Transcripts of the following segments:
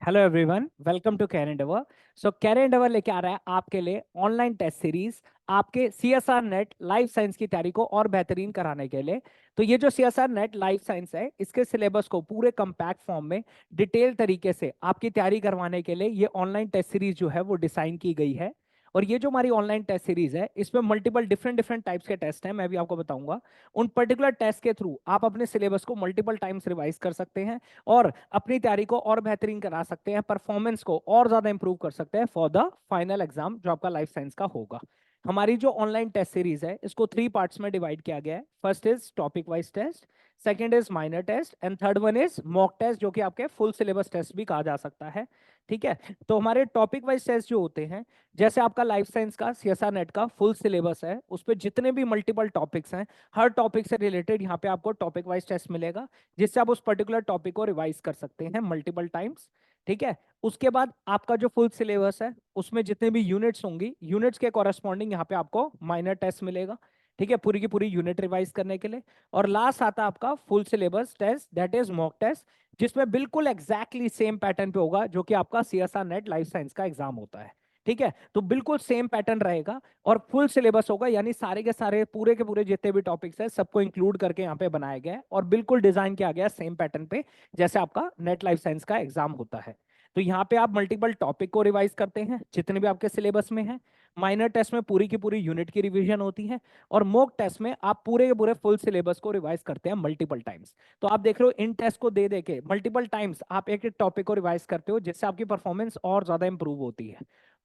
Hello everyone, welcome to Career Endeavour. So Career Endeavour लेके आ रहा है आपके लिए ऑनलाइन टेस्ट सीरीज आपके सीएसआर नेट लाइफ साइंस की तैयारी को और बेहतरीन कराने के लिए। तो ये जो सीएसआर नेट लाइफ साइंस है, इसके सिलेबस को पूरे कंपैक्ट फॉर्म में डिटेल तरीके से आपकी तैयारी करवाने के लिए ये ऑनलाइन टेस्ट सीरीज जो है वो डिजाइन की गई है। और ये जो हमारी ऑनलाइन टेस्ट सीरीज है, इसमें मल्टीपल डिफरेंट डिफरेंट टाइप्स के टेस्ट हैं, मैं भी आपको बताऊंगा। उन पर्टिकुलर टेस्ट के थ्रू आप अपने सिलेबस को मल्टीपल टाइम्स रिवाइज कर सकते हैं और अपनी तैयारी को और बेहतरीन करा सकते हैं, परफॉर्मेंस को और ज्यादा इंप्रूव कर सकते हैं फॉर द फाइनल एग्जाम जो आपका लाइफ साइंस का होगा। हमारी जो ऑनलाइन टेस्ट सीरीज है, इसको 3 पार्ट्स में डिवाइड किया गया है। First is topic wise test, second is minor test and third one is mock test, जो कि आपके फुल सिलेबस टेस्ट भी कहा जा सकता है। ठीक है। तो हमारे टॉपिक वाइज टेस्ट जो होते हैं, जैसे आपका लाइफ साइंस का सीएसआर नेट का फुल सिलेबस है, उस पर जितने भी मल्टीपल टॉपिक्स हैं, हर टॉपिक से रिलेटेड यहाँ पे आपको टॉपिक वाइज टेस्ट मिलेगा, जिससे आप उस पर्टिकुलर टॉपिक को रिवाइज कर सकते हैं मल्टीपल टाइम्स। ठीक है। उसके बाद आपका जो फुल सिलेबस है, उसमें जितने भी यूनिट्स होंगी, यूनिट्स के कॉरेस्पॉन्डिंग यहाँ पे आपको माइनर टेस्ट मिलेगा। ठीक है, पूरी की पूरी यूनिट रिवाइज करने के लिए। और लास्ट आता है आपका full syllabus test, that is mock test, जिसमें बिल्कुल एग्जैक्टली सेम पैटर्न पे होगा जो कि आपका सीएसआर नेट लाइफ साइंस का एग्जाम होता है। ठीक है, तो बिल्कुल सेम पैटर्न रहेगा और फुल सिलेबस होगा, यानी सारे के सारे पूरे के पूरे जितने भी टॉपिक्स है सबको इंक्लूड करके यहाँ पे बनाया गया है और बिल्कुल डिजाइन किया गया सेम पैटर्न पे, जैसे आपका नेट लाइफ साइंस का एग्जाम होता है। तो यहाँ पे आप मल्टीपल टॉपिक को रिवाइज करते हैं जितने भी आपके सिलेबस में है। माइनर टेस्ट में पूरी की पूरी यूनिट की रिवीजन होती है और मॉक टेस्ट में आप पूरे के पूरे फुल सिलेबस को रिवाइज करते हैं मल्टीपल टाइम्स। तो आप देख रहे हो, इन टेस्ट को दे के मल्टीपल टाइम्स आप एक एक टॉपिक को रिवाइज करते हो, जिससे आपकी परफॉर्मेंस और ज्यादा इंप्रूव होती है।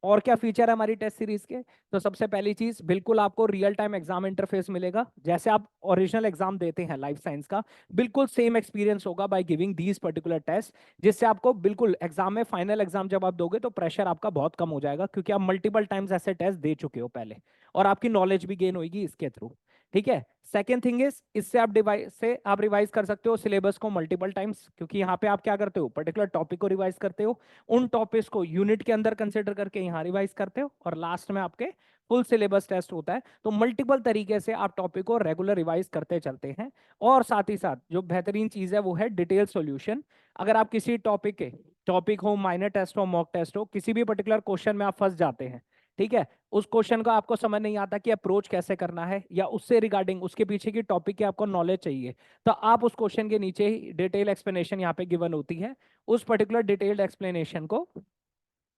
और क्या फीचर है हमारी टेस्ट सीरीज के? तो सबसे पहली चीज, बिल्कुल आपको रियल टाइम एग्जाम इंटरफेस मिलेगा, जैसे आप ओरिजिनल एग्जाम देते हैं लाइफ साइंस का, बिल्कुल सेम एक्सपीरियंस होगा by giving these particular test, जिससे आपको बिल्कुल एग्जाम में, फाइनल एग्जाम जब आप दोगे तो प्रेशर आपका बहुत कम हो जाएगा, क्योंकि आप मल्टीपल टाइम्स ऐसे टेस्ट दे चुके हो पहले, और आपकी नॉलेज भी गेन होगी इसके थ्रू। ठीक है। सेकेंड थिंग इज, इससे आप डिवाइस से आप रिवाइज कर सकते हो सिलेबस को मल्टीपल टाइम्स, क्योंकि यहाँ पे आप क्या करते हो, पर्टिकुलर टॉपिक को रिवाइज करते हो, उन टॉपिक्स को यूनिट के अंदर कंसिडर करके यहाँ रिवाइज करते हो, और लास्ट में आपके फुल सिलेबस टेस्ट होता है। तो मल्टीपल तरीके से आप टॉपिक को रेगुलर रिवाइज करते चलते हैं। और साथ ही साथ जो बेहतरीन चीज है वो है डिटेल सॉल्यूशन। अगर आप किसी टॉपिक हो, माइनर टेस्ट हो, मॉक टेस्ट हो, किसी भी पर्टिकुलर क्वेश्चन में आप फंस जाते हैं, ठीक है, उस क्वेश्चन का आपको समझ नहीं आता कि अप्रोच कैसे करना है, या उससे रिगार्डिंग उसके पीछे की टॉपिक की आपको नॉलेज चाहिए, तो आप उस क्वेश्चन के नीचे ही डिटेल एक्सप्लेनेशन यहाँ पे गिवन होती है, उस पर्टिकुलर डिटेल्ड एक्सप्लेनेशन को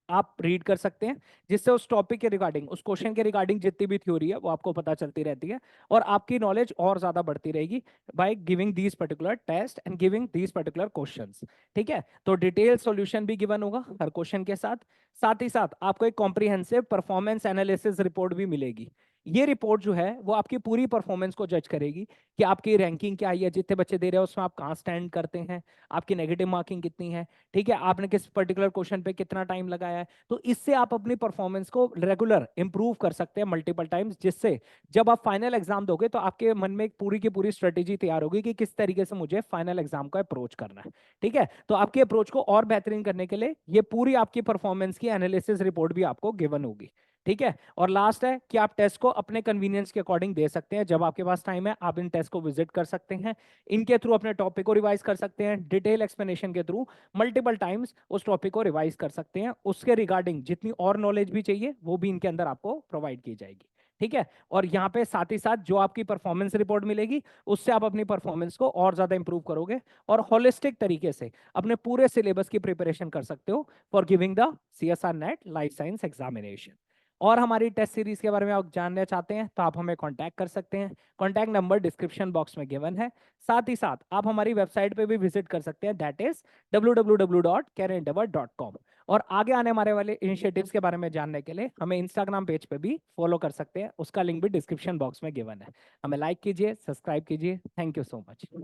आप रीड कर सकते हैं, जिससे उस टॉपिक के रिगार्डिंग, उस क्वेश्चन के रिगार्डिंग जितनी भी थ्योरी है वो आपको पता चलती रहती है, और आपकी नॉलेज और ज्यादा बढ़ती रहेगी by giving these particular test and giving these particular questions. ठीक है, तो डिटेल सॉल्यूशन भी गिवन होगा हर क्वेश्चन के साथ। साथ ही साथ आपको एक कॉम्प्रिहेंसिव परफॉर्मेंस एनालिसिस रिपोर्ट भी मिलेगी। ये रिपोर्ट जो है वो आपकी पूरी परफॉर्मेंस को जज करेगी कि आपकी रैंकिंग क्या है, जितने बच्चे दे रहे हो उसमें आप कहाँ स्टैंड करते हैं, आपकी नेगेटिव मार्किंग कितनी है, ठीक है, आपने किस पर्टिकुलर क्वेश्चन पे कितना टाइम लगाया है। तो इससे आप अपनी परफॉर्मेंस को रेगुलर इंप्रूव कर सकते हैं मल्टीपल टाइम्स, जिससे जब आप फाइनल एग्जाम दोगे तो आपके मन में एक पूरी की पूरी स्ट्रेटेजी तैयार होगी कि किस तरीके से मुझे फाइनल एग्जाम का अप्रोच करना है। ठीक है, तो आपकी अप्रोच को और बेहतरीन करने के लिए ये पूरी आपकी परफॉर्मेंस की एनालिसिस रिपोर्ट भी आपको गिवन होगी। ठीक है, और लास्ट है कि आप टेस्ट को अपने कन्वीनियंस के अकॉर्डिंग दे सकते हैं, जब आपके पास टाइम है आप इन टेस्ट को विजिट कर सकते हैं, इनके थ्रू अपने टॉपिक को रिवाइज कर सकते हैं, डिटेल एक्सप्लेनेशन के थ्रू मल्टीपल टाइम्स उस टॉपिक को रिवाइज कर सकते हैं, उसके रिगार्डिंग जितनी और नॉलेज भी चाहिए वो भी इनके अंदर आपको प्रोवाइड की जाएगी। ठीक है, और यहाँ पे साथ ही साथ जो आपकी परफॉर्मेंस रिपोर्ट मिलेगी, उससे आप अपनी परफॉर्मेंस को और ज्यादा इंप्रूव करोगे और होलिस्टिक तरीके से अपने पूरे सिलेबस की प्रिपरेशन कर सकते हो for giving the CSR NET life science examination. और हमारी टेस्ट सीरीज के बारे में आप जानना चाहते हैं तो आप हमें कांटेक्ट कर सकते हैं, कांटेक्ट नंबर डिस्क्रिप्शन बॉक्स में गिवन है। साथ ही साथ आप हमारी वेबसाइट पे भी विजिट कर सकते हैं, दैट इज www.carendeavor.com। और आगे आने हमारे वाले इनिशिएटिव्स के बारे में जानने के लिए हमें इंस्टाग्राम पेज पे भी फॉलो कर सकते हैं, उसका लिंक भी डिस्क्रिप्शन बॉक्स में गिवन है। हमें लाइक कीजिए, सब्सक्राइब कीजिए। Thank you so much.